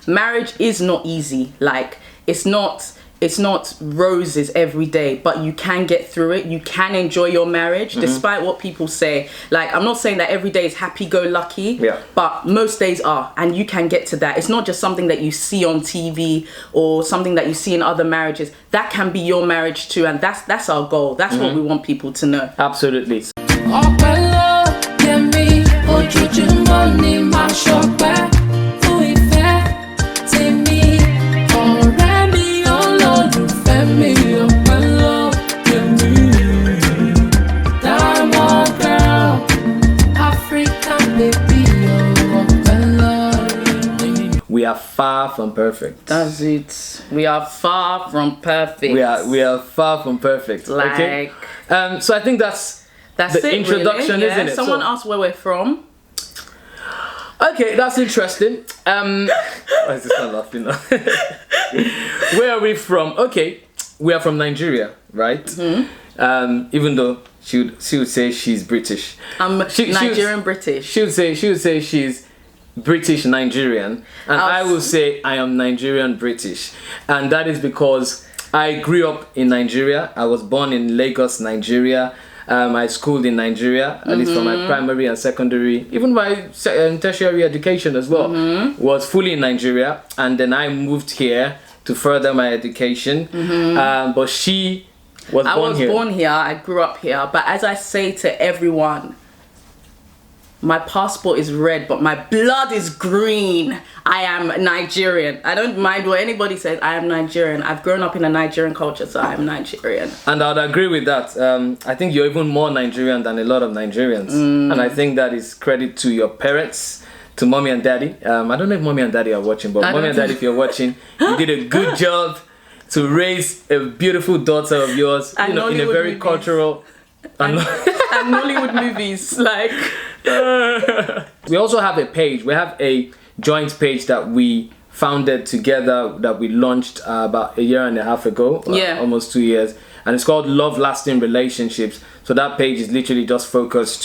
marriage is not easy. Like, it's not roses every day, but you can get through it. You can enjoy your marriage despite what people say. Like, I'm not saying that every day is happy-go-lucky, but most days are, and you can get to that. It's not just something that you see on TV or something that you see in other marriages. That can be your marriage too, and that's our goal. That's what we want people to know. Absolutely. We are far from perfect. That's it. We are far from perfect. We are far from perfect. Like, okay. So I think that's the introduction, really. isn't it? Someone asked where we're from. Okay, that's interesting. Why is this not laughing now? Where are we from? Okay, we are from Nigeria, right? Even though she would say she's British. Nigerian British. She would say she's British Nigerian, and I will say I am Nigerian British, and that is because I grew up in Nigeria. I was born in Lagos, Nigeria. I schooled in Nigeria, at least for my primary and secondary, even my tertiary education as well, was fully in Nigeria. And then I moved here to further my education. But she was born here. I grew up here. But as I say to everyone, my passport is red, but my blood is green. I am Nigerian. I don't mind what anybody says. I am Nigerian. I've grown up in a Nigerian culture, so I am Nigerian. And I'd agree with that. I think you're even more Nigerian than a lot of Nigerians. And I think that is credit to your parents, to mommy and daddy. I don't know if mommy and daddy are watching, but mommy and daddy, if you're watching, you did a good job to raise a beautiful daughter of yours, in a very movies. Cultural... and Nollywood movies, like... We also have a page. We have a joint page that we founded together, that we launched about 1.5 years ago, almost 2 years, and it's called Love Lasting Relationships. So that page is literally just focus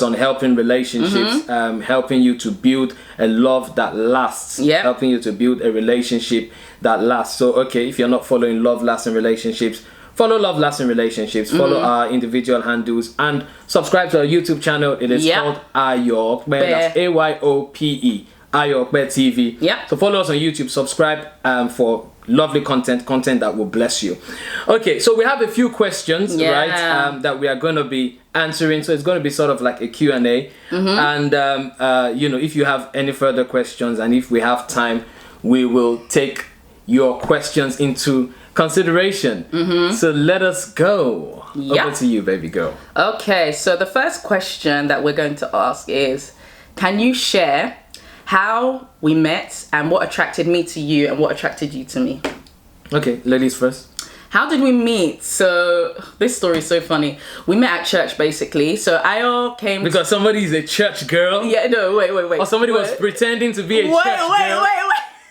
on helping relationships, helping you to build a love that lasts, helping you to build a relationship that lasts. So okay, if you're not following Love Lasting Relationships, follow Love Lasting Relationships, follow our individual handles, and subscribe to our YouTube channel. It is called Ayope, that's Ayope, Ayope TV. So follow us on YouTube, subscribe for lovely content that will bless you. Okay, so we have a few questions, right, that we are going to be answering. So it's going to be sort of like a Q&A. And, if you have any further questions, and if we have time, we will take your questions into consideration. So let us go. Over to you, baby girl. Okay, so the first question that we're going to ask is, can you share how we met and what attracted me to you and what attracted you to me? Okay, ladies first. How did we meet? So this story is so funny. We met at church, basically. So Ayo came because somebody is a church girl. Yeah, no, wait. Or somebody was pretending to be a church girl. Wait.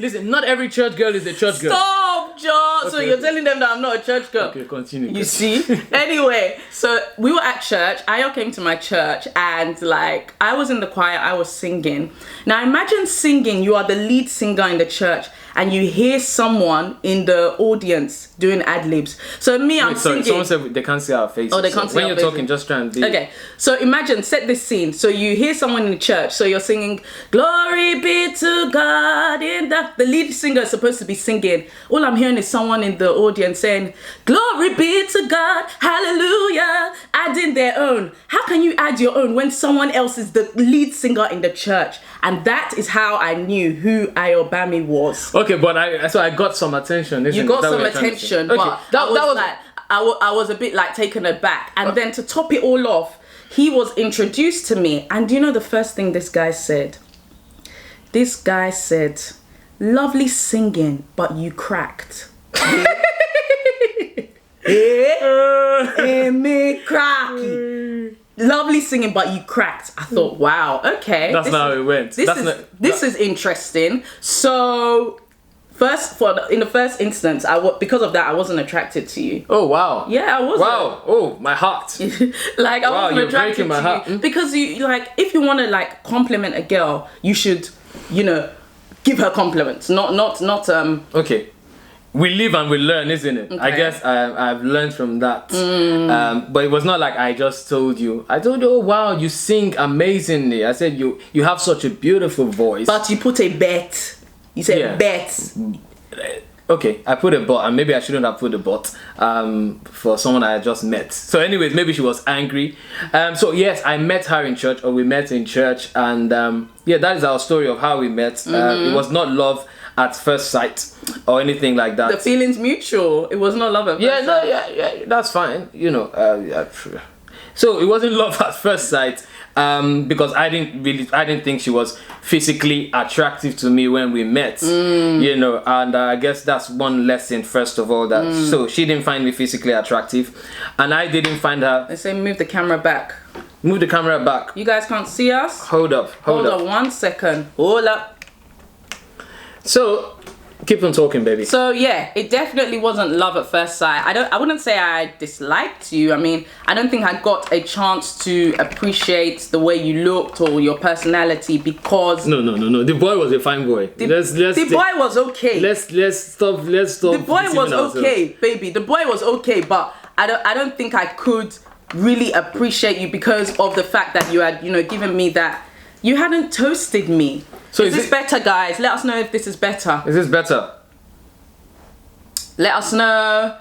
Listen, not every church girl is a church girl. Stop, Joe. Okay, so you're telling them that I'm not a church girl. Okay, continue. You see? Anyway, so we were at church. Ayo came to my church, and like, I was in the choir, I was singing. Now imagine singing, you are the lead singer in the church, and you hear someone in the audience doing ad-libs. So I'm singing. Someone said they can't see our faces. Oh, they can't see when our you're faces. talking, just try and be... Okay, so imagine, set this scene. So you hear someone in the church, so you're singing, "Glory be to God," in the lead singer is supposed to be singing. All I'm hearing is someone in the audience saying, "Glory be to God, hallelujah," adding their own. How can you add your own when someone else is the lead singer in the church? And that is how I knew who Ayopedavies was. Okay, but I got some attention. You got some attention, but I was a bit like taken aback. And then to top it all off, he was introduced to me. And you know the first thing this guy said? This guy said, "Lovely singing, but you cracked." Me cracky. Lovely singing, but you cracked. I thought, wow, okay. That's not how it went. This is interesting. So, in the first instance, because of that, I wasn't attracted to you. Oh wow. Yeah, I wasn't. Wow. Oh, my heart. Like I wasn't attracted to you heart. because you like if you want to like compliment a girl, you should, give her compliments. Not Okay. We live and we learn, isn't it? Okay. I guess I've learned from that. But it was not like I just told you. I told you, oh wow, you sing amazingly. I said you have such a beautiful voice. But you put a bet. You said bet. Okay, I put a but, and maybe I shouldn't have put a but for someone I just met. So anyways, maybe she was angry. So yes, I met her in church, or we met in church, and that is our story of how we met. It was not love at first sight or anything like that. The feeling's mutual. It was not love at first sight. Yeah, that's fine. So it wasn't love at first sight because I didn't think she was physically attractive to me when we met. And I guess that's one lesson first of all, that so she didn't find me physically attractive, and I didn't find her. They say move the camera back. Move the camera back. You guys can't see us? Hold up. Hold on 1 second. Hold up. So, keep on talking, baby. So yeah, it definitely wasn't love at first sight. I wouldn't say I disliked you. I mean, I don't think I got a chance to appreciate the way you looked or your personality because No. The boy was a fine boy. The boy was okay. Let's stop. The boy was okay, baby. The boy was okay, but I don't think I could really appreciate you because of the fact that you had, given me that. You hadn't toasted me. So is this better, guys? Let us know if this is better. Is this better? Let us know.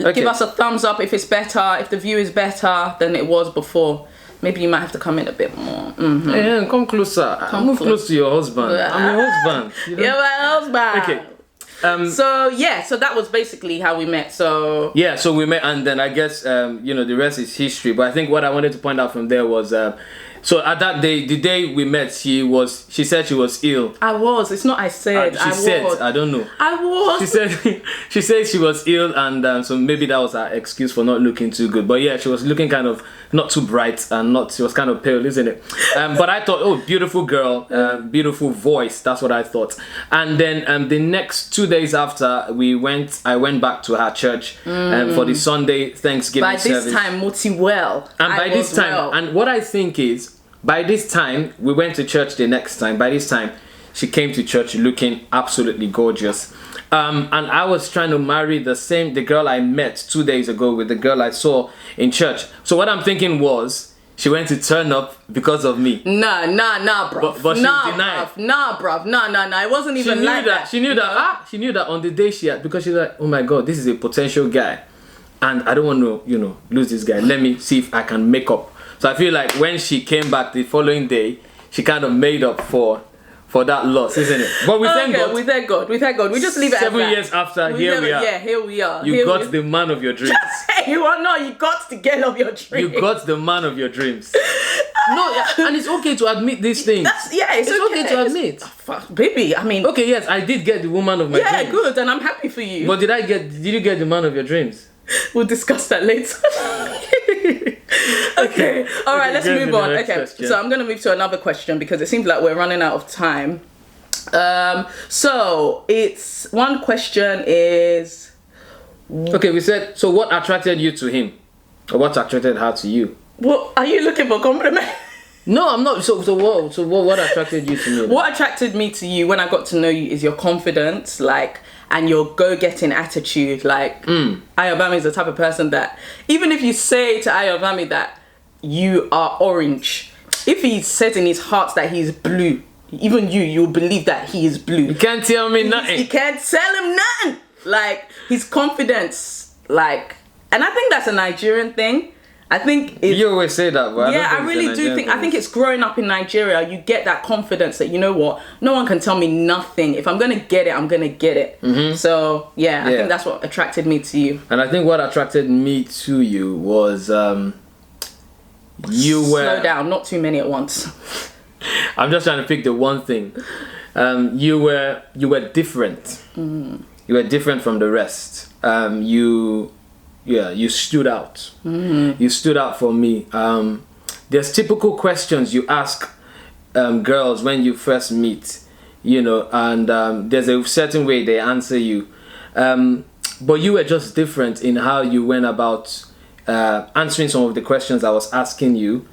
Okay. Give us a thumbs up if it's better. If the view is better than it was before. Maybe you might have to come in a bit more. Yeah, come closer. Move close to your husband. I'm your husband. You're my husband. Okay. So that was basically how we met. So we met, and then I guess the rest is history. But I think what I wanted to point out from there was so at that day, the day we met, she said she was ill. I was. It's not I said. I don't know. I was. She said she was ill, and so maybe that was her excuse for not looking too good. But yeah, she was looking kind of not too bright, and she was kind of pale, isn't it? But I thought, oh, beautiful girl, beautiful voice. That's what I thought. And then the next 2 days after I went back to her church for the Sunday Thanksgiving service. By this time, Moti well. And by this time, and what I think is, by this time, we went to church the next time. By this time, she came to church looking absolutely gorgeous. And I was trying to marry the girl I met 2 days ago with the girl I saw in church. So what I'm thinking was, she went to turn up because of me. Nah, bruv. But she denied. Bruv. Nah. It wasn't even like that. She knew that on the day because she's like, oh my God, this is a potential guy. And I don't want to, lose this guy. Let me see if I can make up. So I feel like when she came back the following day, she kind of made up for that loss, isn't it? But we thank God. We thank God. We just leave it 7 years after, here we are. Yeah, here we are. You got the man of your dreams. You got the girl of your dreams. You got the man of your dreams. No, and it's okay to admit these things. It's okay to admit. Fuck, baby, I mean. Okay, yes, I did get the woman of my dreams. Yeah, good, and I'm happy for you. But did you get the man of your dreams? We'll discuss that later. Okay. All right, let's move on. Okay. Question. So I'm going to move to another question because it seems like we're running out of time. So it's one question is. Okay, we said, so what attracted you to him? Or what attracted her to you? Well, are you looking for a compliment? No, I'm not. So what attracted you to me? What attracted me to you when I got to know you is your confidence, and your go-getting attitude. Ayope is the type of person that, even if you say to Ayope that you are orange, if he says in his heart that he's blue, even you'll believe that he is blue. You can't tell me nothing. You can't tell him nothing. His confidence, and I think that's a Nigerian thing. I think you always say that, but I really do think. I think it's growing up in Nigeria. You get that confidence that no one can tell me nothing. If I'm gonna get it, I'm gonna get it. Mm-hmm. So I think that's what attracted me to you. And I think what attracted me to you was you were. Slow down, not too many at once. I'm just trying to pick the one thing. You were different. Mm. You were different from the rest. You stood out. Mm-hmm. You stood out for me. There's typical questions you ask girls when you first meet, and there's a certain way they answer you. But you were just different in how you went about answering some of the questions I was asking you.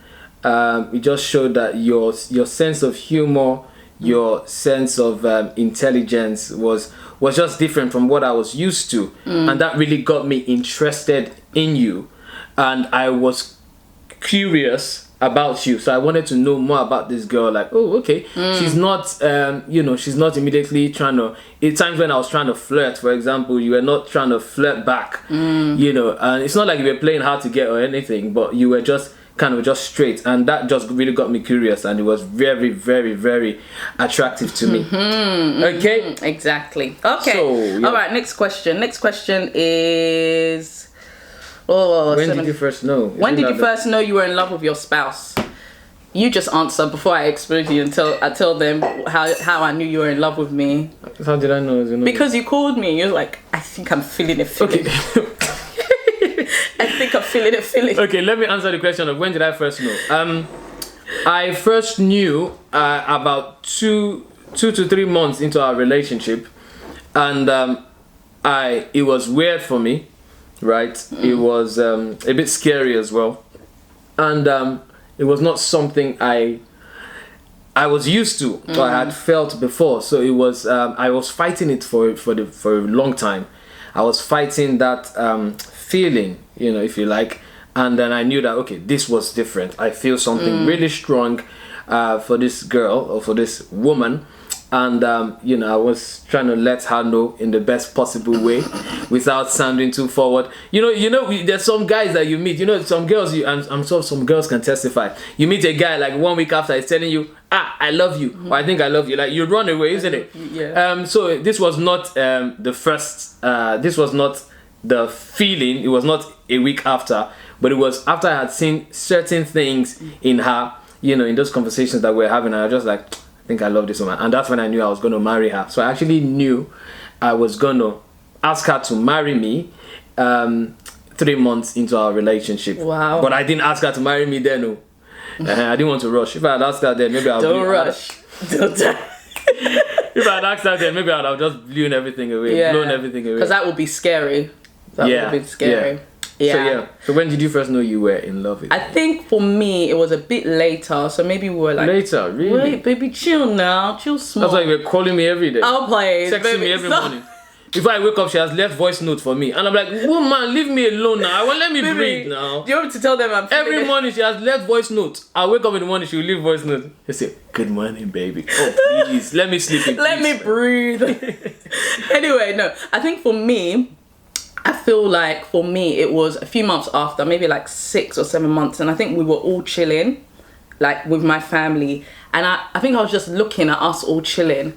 It just showed that your sense of humor, your sense of intelligence was just different from what I was used to, and that really got me interested in you, and I was curious about you, so I wanted to know more about this girl. Like, oh, okay, she's not she's not immediately trying to, at times when I was trying to flirt, for example, you were not trying to flirt back, and it's not like you were playing hard to get or anything, but you were just kind of just straight, and that just really got me curious, and it was very, very, very attractive to me. Okay, exactly. Okay, so, yeah. All right, next question is, when did you first know? When did you first know you were in love with your spouse? You just answer before I explain you until I tell them how I knew you were in love with me. How did I know? Because you called me. You're like, I think I'm feeling a feeling. Okay. I think I'm feeling a feeling. Okay, let me answer the question of when did I first know. I first knew about 2 to 3 months into our relationship, and it was weird for me, right? It was a bit scary as well, and it was not something I was used to or I had felt before. So it was I was fighting it for a long time. I was fighting that feeling, if you like, and then I knew that, okay, this was different. I feel something really strong for this girl or for this woman, and I was trying to let her know in the best possible way without sounding too forward. There's some guys that you meet, some girls, I'm sure some girls can testify. You meet a guy like 1 week after he's telling you, I love you, or I think I love you, like you run away, isn't it? Yeah. So this was not the first, this was not the feeling, it was not a week after, but it was after I had seen certain things in her, in those conversations that we're having, and I was just like, I think I love this woman, and that's when I knew I was going to marry her. So I actually knew I was going to ask her to marry me 3 months into our relationship. Wow. But I didn't ask her to marry me then, no. I didn't want to rush. If I had asked her then, maybe I'll Don't rush. If I had asked her then, maybe I'd have just blown everything away. Because that would be scary. That would be scary. Yeah. So when did you first know you were in love with I think for me it was a bit later. So maybe we were like, later, really? Wait, baby, chill now, chill small. That's why you were calling me every day. I'll play. Texting me every morning. Before I wake up, she has left voice note for me, and I'm like, woman, leave me alone now. I want let me breathe now. Do you want me to tell them I'm every morning she has left voice note. I wake up in the morning, she will leave voice note. She say, good morning, baby. Oh please, let me sleep in peace. Let me breathe. Anyway, no, I think for me, I feel like for me it was a few months after, maybe like 6 or 7 months, and I think we were all chilling, like with my family, and I think I was just looking at us all chilling,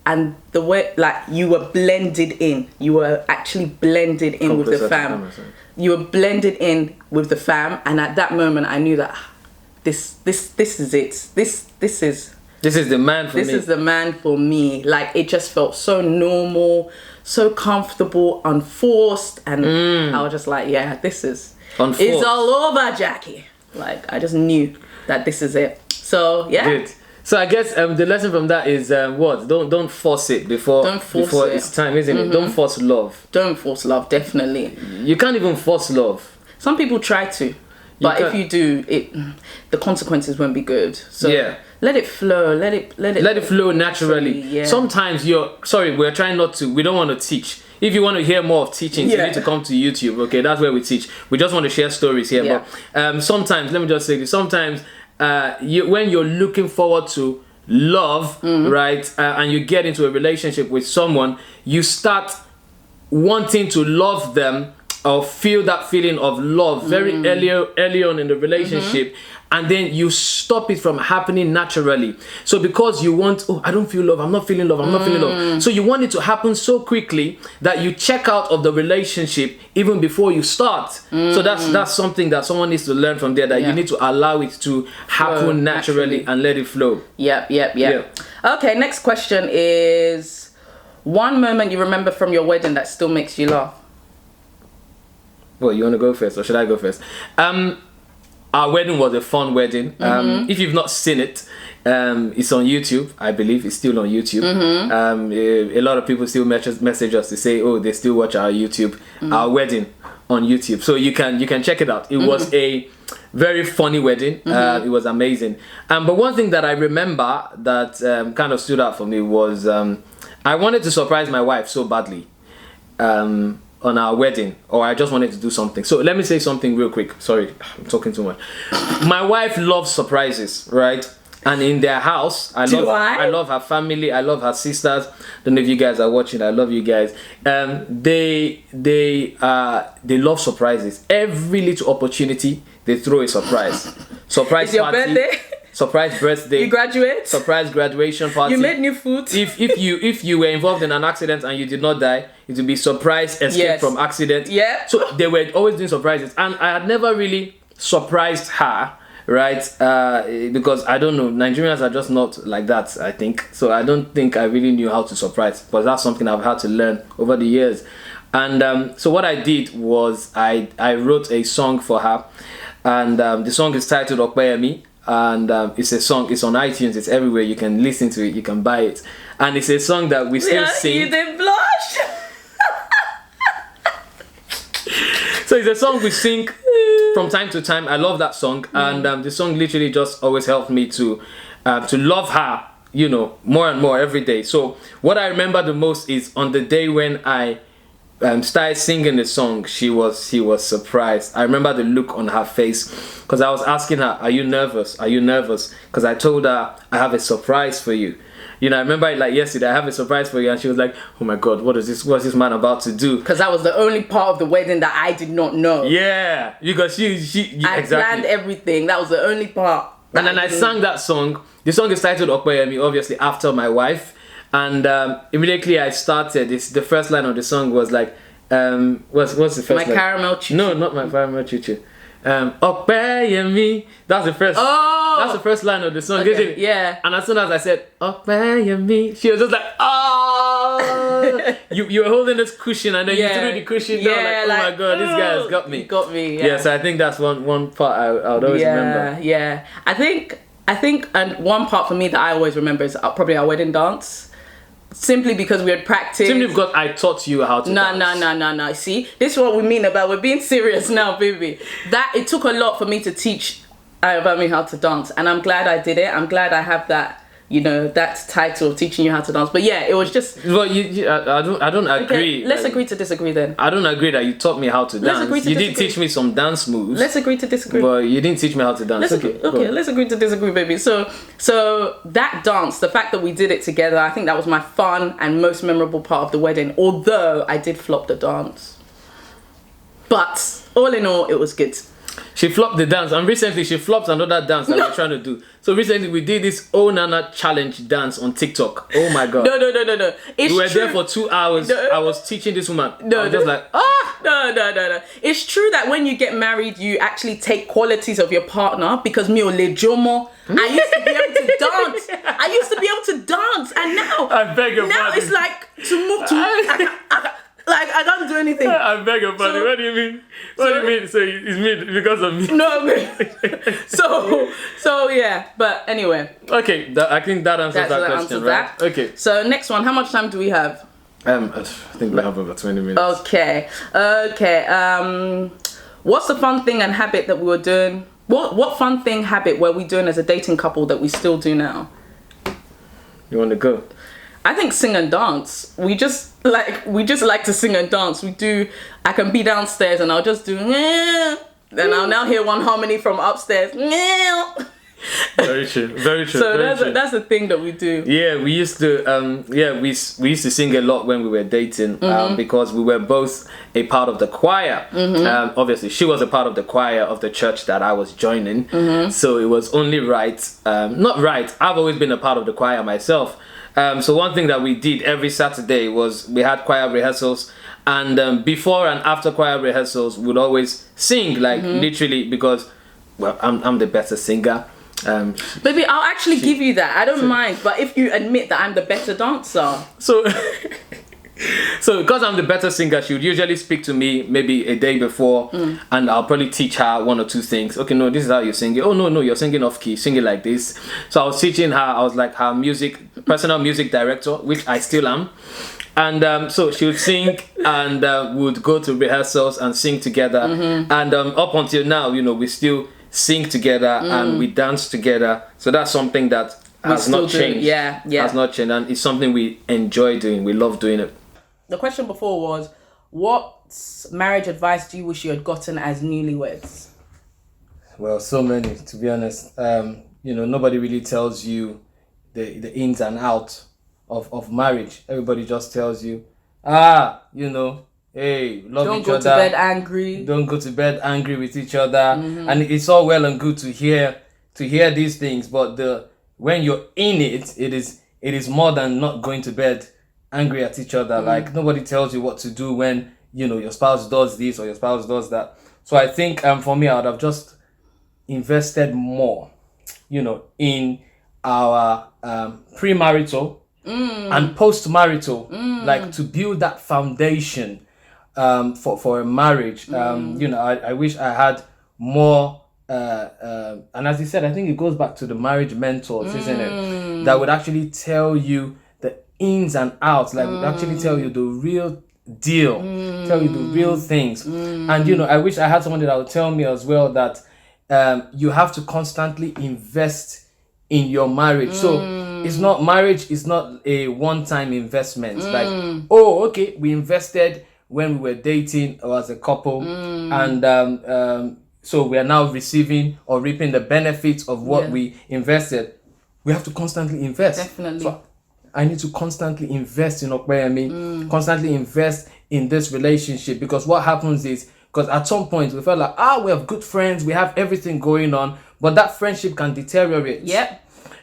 and the way like you were blended in, you were actually blended in with the fam. You were blended in with the fam, and at that moment I knew that this is it. This is the man for me. This is the man for me. Like it just felt so normal, so comfortable, unforced, and I was just like, yeah, this is unforced. It's all over, Jackie. Like I just knew that this is it. So yeah. Good. So I guess the lesson from that is what? Don't force it before it's time, isn't it? Don't force love. Don't force love, definitely. You can't even force love. Some people try to, but if you do, the consequences won't be good. So yeah. Let it flow. Let it flow naturally. Yeah. Sometimes we're trying not to. We don't want to teach. If you want to hear more of teachings, you need to come to YouTube. Okay, that's where we teach. We just want to share stories here. Yeah. But sometimes, let me just say this. Sometimes when you're looking forward to love, right, and you get into a relationship with someone, you start wanting to love them or feel that feeling of love very early on in the relationship, and then you stop it from happening naturally. So because you want, I don't feel love, I'm not feeling love, I'm not feeling love. So you want it to happen so quickly that you check out of the relationship even before you start. So that's something that someone needs to learn from there, that you need to allow it to happen naturally and let it flow. Yep. Okay, next question is, one moment you remember from your wedding that still makes you laugh. Well, you want to go first, or should I go first? Our wedding was a fun wedding. If you've not seen it, it's on YouTube. I believe it's still on YouTube. A lot of people still message us to say, they still watch our YouTube, our wedding on YouTube. So you can check it out. It was very funny wedding. It was amazing. But one thing that I remember that kind of stood out for me was I wanted to surprise my wife so badly on our wedding, or I just wanted to do something. So let me say something real quick. Sorry, I'm talking too much. My wife loves surprises, right? And in their house, I love her family. I love her sisters. Don't know if you guys are watching. I love you guys. They love surprises. Every little opportunity, they throw a surprise. Surprise it's your party. Birthday. Surprise birthday. You graduate. Surprise graduation party. You made new food. If you were involved in an accident and you did not die, it would be surprise escape from accident. Yeah. So they were always doing surprises, and I had never really surprised her, right? Because I don't know, Nigerians are just not like that, I think. So I don't think I really knew how to surprise, but that's something I've had to learn over the years. And so what I did was I wrote a song for her, and the song is titled Okpeyemi. And it's a song, it's on iTunes, it's everywhere, you can listen to it, you can buy it, and it's a song that we still sing. You did blush. So it's a song we sing from time to time. I love that song, and the song literally just always helped me to love her, you know, more and more every day. So what I remember the most is on the day when I started singing the song, she was surprised. I remember the look on her face, because I was asking her, are you nervous? Are you nervous? Because I told her, I have a surprise for you. You know, I remember it like yesterday, I have a surprise for you, and she was like, oh my God, what's this man about to do? Because that was the only part of the wedding that I did not know. Yeah, because she I exactly planned everything. That was the only part. And then I sang that song. The song is titled Okpeyemi, obviously after my wife. And immediately I started. The first line of the song was like, what's the first line? My caramel choo-choo. No, not my caramel choo-choo. Okpeyemi. That's the first. Oh, that's the first line of the song, okay. isn't it? Yeah. And as soon as I said Okpeyemi, she was just like, oh. you were holding this cushion, and then you threw the cushion down. Like, oh my God, this guy has got me. You got me. Yeah. Yeah. So I think that's one part I would always remember. Yeah. I think, and one part for me that I always remember is probably our wedding dance. Simply because we had practiced. Simply because I taught you how to dance. No. See, this is what we mean about we're being serious now, baby. That it took a lot for me to teach Ayope how to dance, and I'm glad I did it. I'm glad I have that, you know, that title of teaching you how to dance. But yeah, it was just. Well, I don't agree. Okay, let's agree to disagree then. I don't agree that you taught me how to dance. Let's agree to disagree. You did teach me some dance moves. Let's agree to disagree. But you didn't teach me how to dance. Okay, let's agree to disagree, baby. So that dance, the fact that we did it together, I think that was my fun and most memorable part of the wedding. Although I did flop the dance, but all in all, it was good. She flopped the dance, and recently she flopped another dance that we're trying to do. So recently we did this Oh Nana challenge dance on TikTok. Oh my God. No. We were there for 2 hours. No. I was teaching this woman. I was just like, No. It's true that when you get married, you actually take qualities of your partner, because me or Lejomo, I used to be able to dance. I used to be able to dance, and now I beg your now pardon. It's like to move like I can't do anything. I beg your pardon. What do you mean? What do you mean? So it's me because of me? No. So yeah. But anyway. Okay. I think that answers that question, right? That. Okay. So next one. How much time do we have? I think we have about 20 minutes. Okay. What's the fun thing and habit that we were doing? What fun thing habit were we doing as a dating couple that we still do now? You want to go? I think sing and dance. We just like to sing and dance. I can be downstairs and I'll just do then I'll now hear one harmony from upstairs. Very true. So that's the thing that we do. Yeah, we used to we used to sing a lot when we were dating, because we were both a part of the choir. Obviously she was a part of the choir of the church that I was joining. So it was only right, not right. I've always been a part of the choir myself. So one thing that we did every Saturday was we had choir rehearsals, and before and after choir rehearsals we'd always sing, like literally, because well, I'm the better singer. Baby, I'll actually give you that. I don't mind, but if you admit that I'm the better dancer. So because I'm the better singer, she would usually speak to me maybe a day before, and I'll probably teach her one or two things. Okay, no, this is how you sing it. Oh no, you're singing off key, sing it like this. So I was teaching her. I was like her personal music director, which I still am. And so she would sing, and would go to rehearsals and sing together. And up until now, you know, we still sing together and we dance together. So that's something that has not changed. Yeah. Has not changed, and it's something we enjoy doing. We love doing it. The question before was, what marriage advice do you wish you had gotten as newlyweds? Well, so many, to be honest. Nobody really tells you the ins and outs of marriage. Everybody just tells you, hey, love Don't each go other. to bed angry. Don't go to bed angry with each other. And it's all well and good to hear these things, but when you're in it, it is more than not going to bed angry at each other. Like, nobody tells you what to do when your spouse does this or your spouse does that. So I think for me, I would have just invested more in our premarital and post-marital, like to build that foundation for a marriage. I wish I had more and as you said, I think it goes back to the marriage mentors, isn't it, that would actually tell you the ins and outs, like would actually tell you the real deal, tell you the real things. And I wish I had someone that would tell me as well that you have to constantly invest in your marriage. So marriage is not a one-time investment. Like, we invested when we were dating or as a couple, and so we are now receiving or reaping the benefits of what we invested. We have to constantly invest. Definitely. So I need to constantly invest in Okpeyemi, constantly invest in this relationship, because what happens is, because at some point we felt like, we have good friends, we have everything going on, but that friendship can deteriorate. Yep.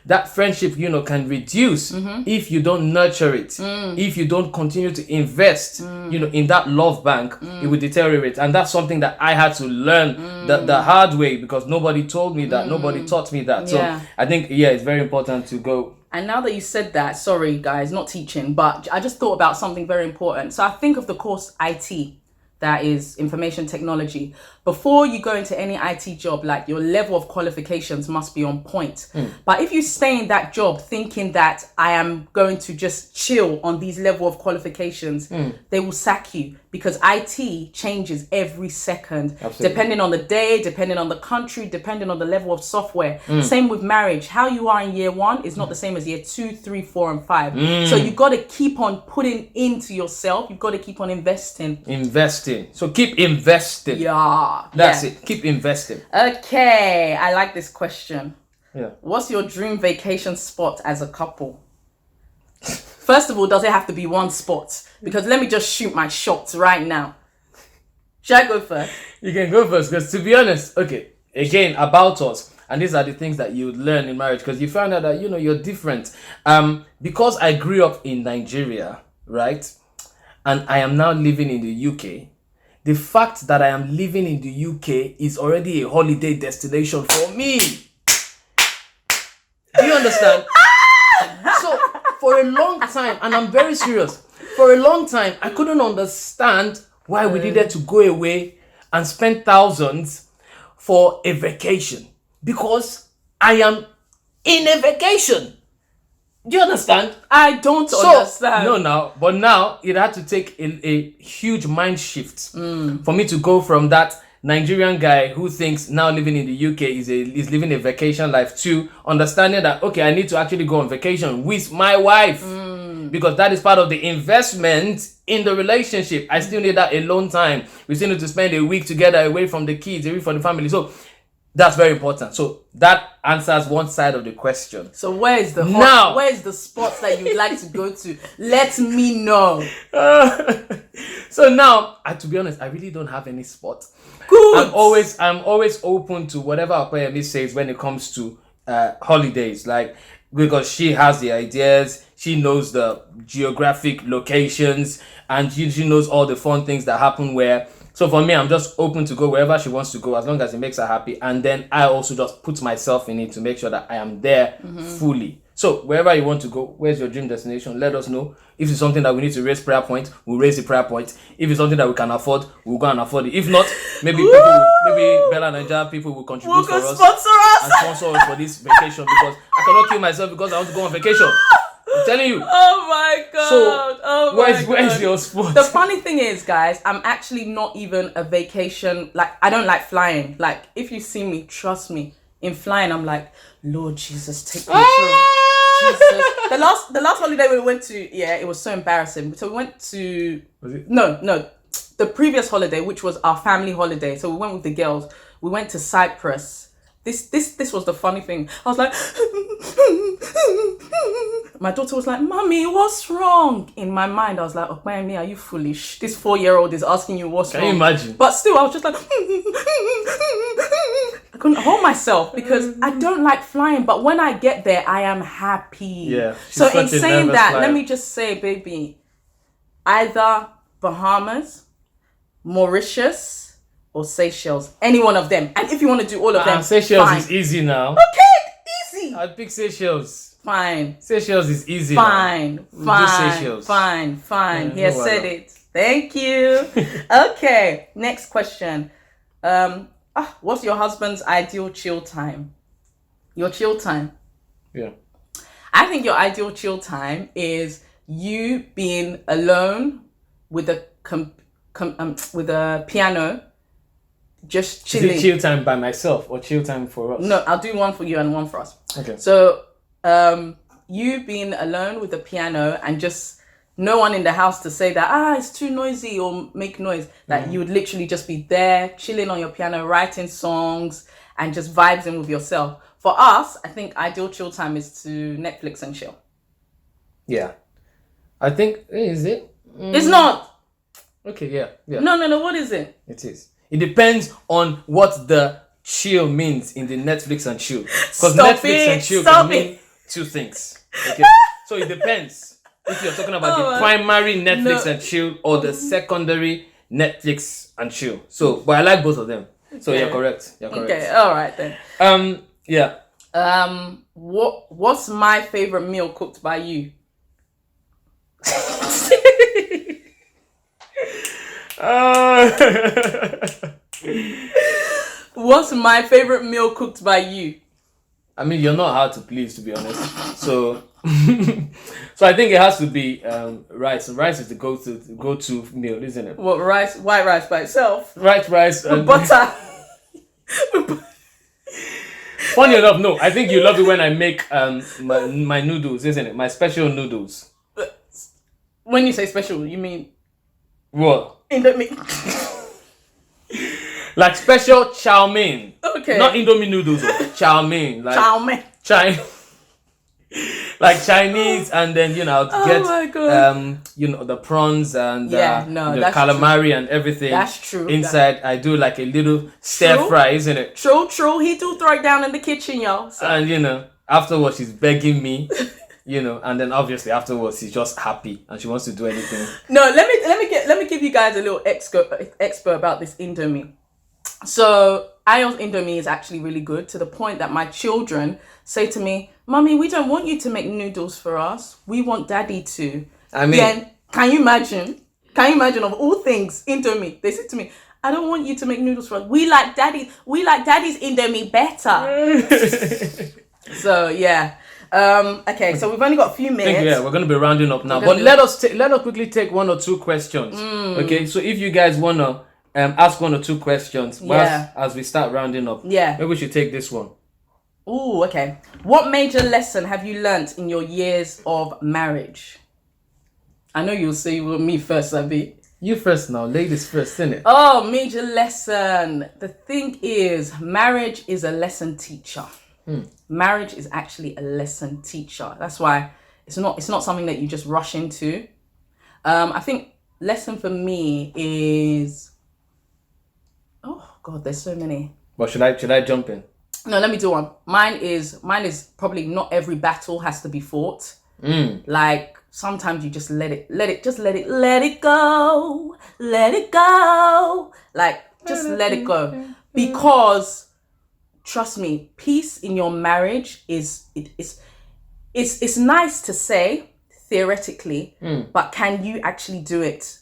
That friendship, can reduce if you don't nurture it. If you don't continue to invest, in that love bank, it will deteriorate. And that's something that I had to learn the hard way, because nobody told me that, nobody taught me that. So I think, it's very important to go. And now that you said that, sorry guys, not teaching, but I just thought about something very important. So I think of the course IT, that is information technology. Before you go into any IT job, like, your level of qualifications must be on point. But if you stay in that job thinking that I am going to just chill on these level of qualifications, they will sack you, because IT changes every second. Absolutely. Depending on the day, depending on the country, depending on the level of software. Same with marriage. How you are in year 1 is not the same as year 2, 3, 4, and 5. So you got to keep on putting into yourself. You've got to keep on investing. So keep investing. That's it. Keep investing. Okay, I like this question. Yeah. What's your dream vacation spot as a couple? First of all, does it have to be one spot? Because let me just shoot my shots right now. Should I go first? You can go first, because to be honest, again, about us, and these are the things that you learn in marriage, because you find out that, you're different. Because I grew up in Nigeria, right? And I am now living in the UK. The fact that I am living in the UK is already a holiday destination for me. Do you understand? So, for a long time, and I'm very serious, for a long time, I couldn't understand why we needed to go away and spend thousands for a vacation. Because I am in a vacation. Do you understand? I don't understand. But now it had to take a huge mind shift for me to go from that Nigerian guy who thinks now living in the UK is living a vacation life to understanding that, I need to actually go on vacation with my wife, because that is part of the investment in the relationship. I still need that alone time. We still need to spend a week together away from the kids, away from the family. So that's very important. So that answers one side of the question. So where's the spots that you'd like to go to? Let me know. So now, to be honest, I really don't have any spot. Good. I'm always open to whatever Ayopedavies says when it comes to holidays, like, because she has the ideas, she knows the geographic locations, and she knows all the fun things that happen where. So for me, I'm just open to go wherever she wants to go, as long as it makes her happy. And then I also just put myself in it to make sure that I am there fully. So wherever you want to go, where's your dream destination? Let us know. If it's something that we need to raise prayer point, we'll raise the prayer point. If it's something that we can afford, we'll go and afford it. If not, maybe Bellanaijaweddings people will contribute for us sponsor us and sponsor us for this vacation, because I cannot kill myself because I want to go on vacation. I'm telling you. Oh my god. So, where's your sport? The funny thing is, guys, I'm actually not even a vacation. Like, I don't like flying. Like, if you see me, trust me, in flying, I'm like, Lord Jesus, take control. Jesus. The last holiday we went to, it was so embarrassing. So we went to... Was it? No. The previous holiday, which was our family holiday. So we went with the girls. We went to Cyprus. This was the funny thing. I was like, my daughter was like, Mommy, what's wrong? In my mind, I was like, Ayope, are you foolish? This 4-year-old is asking you what's wrong. Can you imagine? But still, I was just like, I couldn't hold myself because I don't like flying. But when I get there, I am happy. Yeah. So in saying that, let me just say, baby, either Bahamas, Mauritius, or Seychelles, any one of them. And if you want to do all of them, Seychelles fine. is easy now. Okay, easy. I'd pick Seychelles. Fine. Seychelles is easy. Fine. He has said it. Thank you. Okay, next question. What's your husband's ideal chill time? Your chill time? Yeah. I think your ideal chill time is you being alone with a piano, just chilling. Is it chill time by myself or chill time for us? No, I'll do one for you and one for us. Okay. So, you being alone with the piano and just no one in the house to say that it's too noisy or make noise. That you would literally just be there chilling on your piano, writing songs and just vibing with yourself. For us, I think ideal chill time is to Netflix and chill. Yeah. I think is it? It's not. Okay, yeah. No, what is it? It is. It depends on what the chill means in the Netflix and chill. Because Netflix and chill can mean two things. Okay? So it depends if you're talking about the primary Netflix and chill or the secondary Netflix and chill. So, but I like both of them. So you're correct. Okay, all right then. Yeah. What's my favorite meal cooked by you? What's my favorite meal cooked by you? I mean, you're not hard to please, to be honest. So, so I think it has to be rice. Rice is the go-to meal, isn't it? What rice? White rice by itself. White rice and butter. Funny enough, no. I think you love it when I make my noodles, isn't it? My special noodles. When you say special, you mean what? Indomie. Like special chow mein. Okay. Not Indomie noodles, chow mein. Like chow mein. Like Chinese, and then get my God. The prawns and the calamari true. And everything. That's true. Inside, I do like a little stir fry, isn't it? True. He do throw it down in the kitchen, y'all. So. And afterwards she's begging me. And then obviously afterwards she's just happy and she wants to do anything. No, let me give you guys a little expert about this Indomie. So Ayo's Indomie is actually really good to the point that my children say to me, Mommy, we don't want you to make noodles for us. We want Daddy to. I mean, then can you imagine? Of all things, Indomie? They said to me, I don't want you to make noodles for us. We like Daddy's Indomie better. So yeah. Okay, so we've only got a few minutes. We're going to be rounding up now. But let us quickly take one or two questions. Okay, so if you guys want to ask one or two questions as we start rounding up. Yeah. Maybe we should take this one. Ooh, okay. What major lesson have you learnt in your years of marriage? I know you'll say me first, Abi. You first now. Ladies first, isn't it? Oh, major lesson. The thing is, marriage is a lesson teacher. Marriage is actually a lesson teacher. That's why it's not something that you just rush into. I think lesson for me is, oh God, there's so many. Well, should I jump in? No, let me do one. Mine is probably not every battle has to be fought. Like sometimes you just let it go. Like just let it go. Because trust me, peace in your marriage is nice to say theoretically, but can you actually do it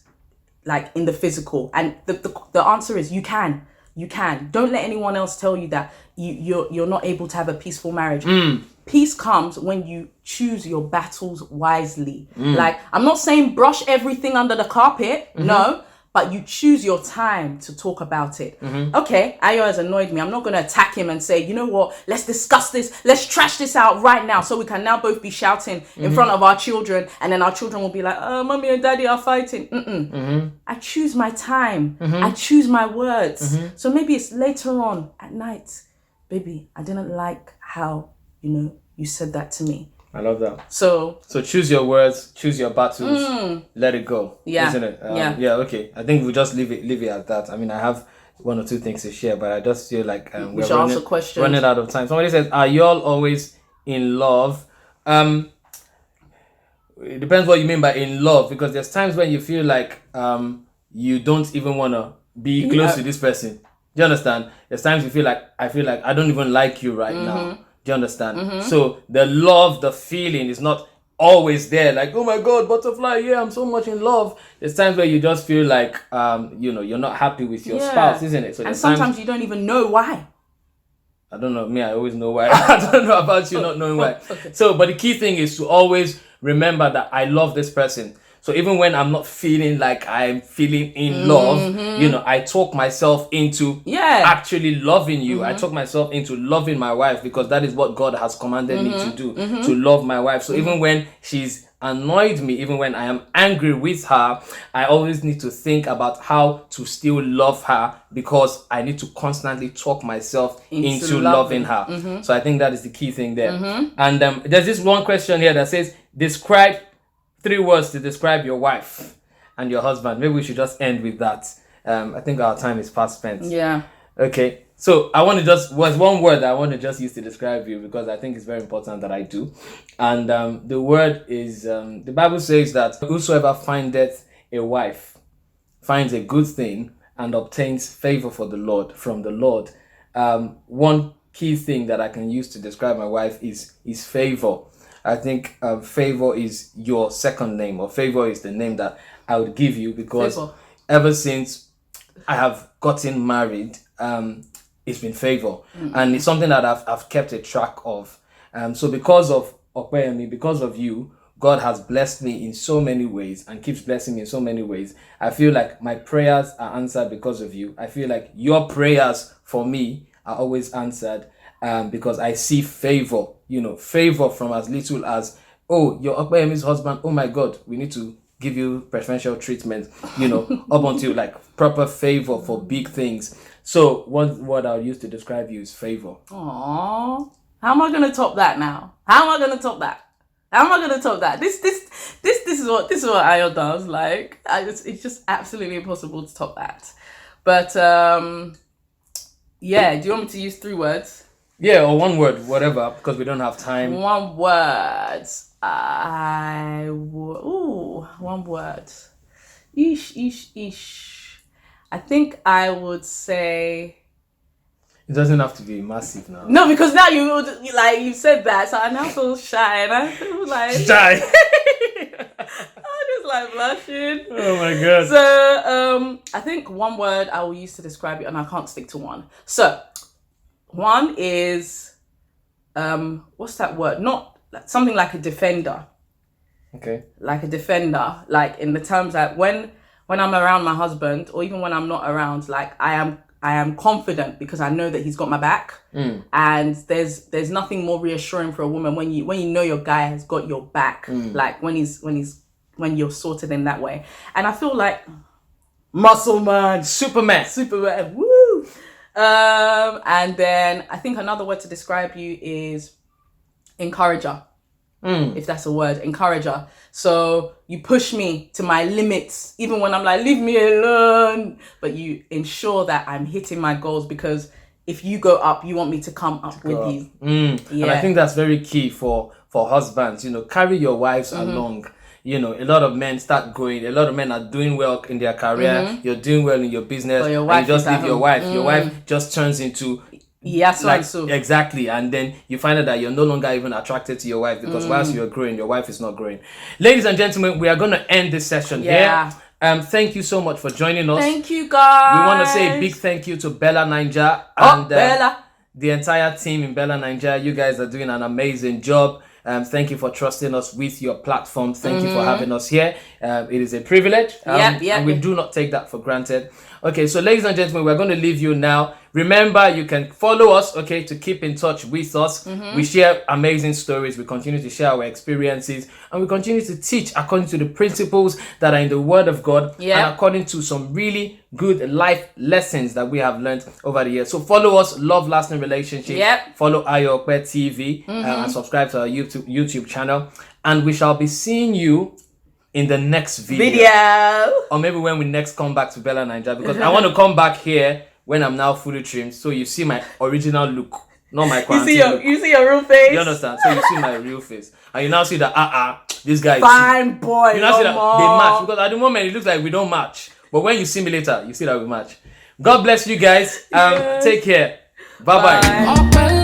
like in the physical? And the answer is you can. you can. Don't let anyone else tell you that you're not able to have a peaceful marriage. Peace comes when you choose your battles wisely. Like, I'm not saying brush everything under the carpet, no, but you choose your time to talk about it. Okay, Ayo has annoyed me. I'm not going to attack him and say, you know what, let's discuss this. Let's trash this out right now so we can now both be shouting in front of our children. And then our children will be like, oh, mommy and daddy are fighting. I choose my time. I choose my words. So maybe it's later on at night. Baby, I didn't like how, you said that to me. I love that. So choose your words, choose your battles, let it go. Yeah. Isn't it? Yeah, okay. I think we'll just leave it at that. I mean, I have one or two things to share, but I just feel like we're running out of time. Somebody says, are y'all always in love? It depends what you mean by in love, because there's times when you feel like you don't even want to be close to this person. Do you understand? There's times you feel like, I don't even like you right now. Do you understand? So the love, the feeling is not always there. Like, oh my God, butterfly, yeah, I'm so much in love. There's times where you just feel like, you're not happy with your spouse, isn't it? So and sometimes you don't even know why. I don't know. Me, I always know why. I don't know about you not knowing why. Okay. So, but the key thing is to always remember that I love this person. So even when I'm not feeling like I'm feeling in love, I talk myself into actually loving you. I talk myself into loving my wife, because that is what God has commanded me to do, to love my wife. So even when she's annoyed me, even when I am angry with her, I always need to think about how to still love her, because I need to constantly talk myself into loving her. So I think that is the key thing there. And there's this one question here that says, describe 3 words to describe your wife and your husband. Maybe we should just end with that. I think our time is fast spent. Yeah. Okay. So I want to just, was one word that I want to just use to describe you, because I think it's very important that I do. And the word is, the Bible says that whosoever findeth a wife finds a good thing and obtains favor from the Lord. One key thing that I can use to describe my wife is favor. I think favor is your second name, or favor is the name that I would give you, because ever since I have gotten married, it's been favor. And it's something that I've kept a track of. So because of Opeyemi, because of you, God has blessed me in so many ways and keeps blessing me in so many ways. I feel like my prayers are answered because of you. I feel like your prayers for me are always answered. Because I see favor, favor from as little as, oh, you're Opeyemi's husband, oh my God, we need to give you preferential treatment, up until like proper favor for big things. So one word I'll use to describe you is favor. Aww. How am I gonna top that now? How am I gonna top that? This is what Ayo does. Like, it's just absolutely impossible to top that. But yeah, do you want me to use 3 words? Yeah, or one word, whatever, because we don't have time. One word. One word. Ish. I think I would say. It doesn't have to be massive now. No, because now you said that, so I now feel shy, and I feel like shy. I'm just like blushing. Oh my God. So I think one word I will use to describe you, and I can't stick to one. So. One is, what's that word? Not something like a defender. Okay. Like a defender, like in the terms that when I'm around my husband, or even when I'm not around, like I am confident, because I know that he's got my back. And there's nothing more reassuring for a woman when you know your guy has got your back. Like when you're sorted in that way. And I feel like muscle man, Superman, woo. And then I think another word to describe you is encourager. If that's a word, encourager. So you push me to my limits, even when I'm like, leave me alone. But you ensure that I'm hitting my goals, because if you go up, you want me to come up with you. Yeah. And I think that's very key for husbands. Carry your wives along. A lot of men start growing. A lot of men are doing well in their career. You're doing well in your business. And you just leave your wife. Your wife just turns into... Exactly. And then you find out that you're no longer even attracted to your wife, because whilst you're growing, your wife is not growing. Ladies and gentlemen, we are going to end this session here. Thank you so much for joining us. Thank you, guys. We want to say a big thank you to Bellanaijaweddings and Bella. the entire team in Bellanaijaweddings. You guys are doing an amazing job. Thank you for trusting us with your platform. Thank you for having us here. It is a privilege. And we do not take that for granted. Okay, so ladies and gentlemen, we're going to leave you now. Remember, you can follow us, okay, to keep in touch with us. We share amazing stories. We continue to share our experiences. And we continue to teach according to the principles that are in the Word of God. And according to some really good life lessons that we have learned over the years. So follow us, Love Lasting Relationships. Follow Ayopedavies and subscribe to our YouTube channel. And we shall be seeing you in the next video. Or maybe when we next come back to Bellanaijaweddings, because I want to come back here when I'm now fully trimmed, so you see my original look, not my quarantine look. You see your real face? You understand? So you see my real face. And you now see that, this guy fine is boy. You now see that they match, because at the moment it looks like we don't match. But when you see me later, you see that we match. God bless you guys. Take care. Bye-bye.